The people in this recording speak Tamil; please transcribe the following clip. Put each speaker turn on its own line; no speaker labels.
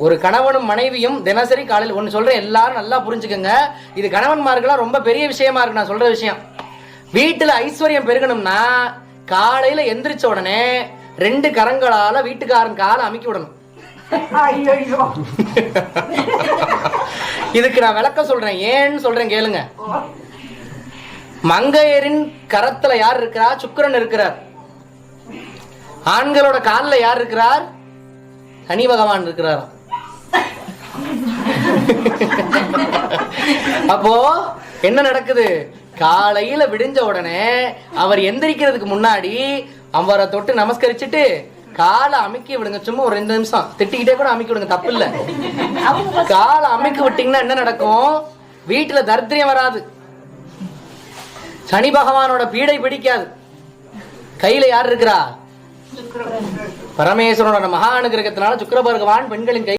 ஒரு கணவனும் மனைவியும் தினசரி காலையில் ஒன்று சொல்றேன், எல்லாரும் நல்லா புரிஞ்சுக்கங்க. இது கணவன்மார்கள்லாம் ரொம்ப பெரிய விஷயமா இருக்கு நான் சொல்ற விஷயம். வீட்டுல ஐஸ்வர்யம் பெருகணும்னா காலையில எந்திரிச்ச உடனே 2 கரங்களால வீட்டுக்காரன் காலை அமுக்கி விடணும். இதுக்கு நான் விளக்கம் சொல்றேன், ஏன்னு சொல்றேன் கேளுங்க. மங்கையரின் கரத்துல யார் இருக்கிறார்? சுக்கிரன் இருக்கிறார். ஆண்களோட காலில் யார் இருக்கிறார்? சனி பகவான் இருக்கிறார். அப்போ என்ன நடக்குது? காலையில விடிஞ்ச உடனே அவர் எந்திரிக்கிறதுக்கு முன்னாடி அவரை தொட்டு நமஸ்கரிச்சுட்டு காலை அமுக்கி விடுங்க. சும்மா ஒரு 2 நிமிஷம் திட்டிக்கிட்டே கூட அமுக்கி விடுங்க, தப்பு இல்ல. காலை அமுக்கி விட்டீங்கன்னா என்ன நடக்கும்? வீட்டுல தரித்திரம் வராது, சனி பகவானோட பீடை பிடிக்காது. கையில யார் இருக்கிறா? பரமேஸ்வரனோட மகா அனுகிரகத்தினால சுக்கிர பகவான் பெண்களின் கை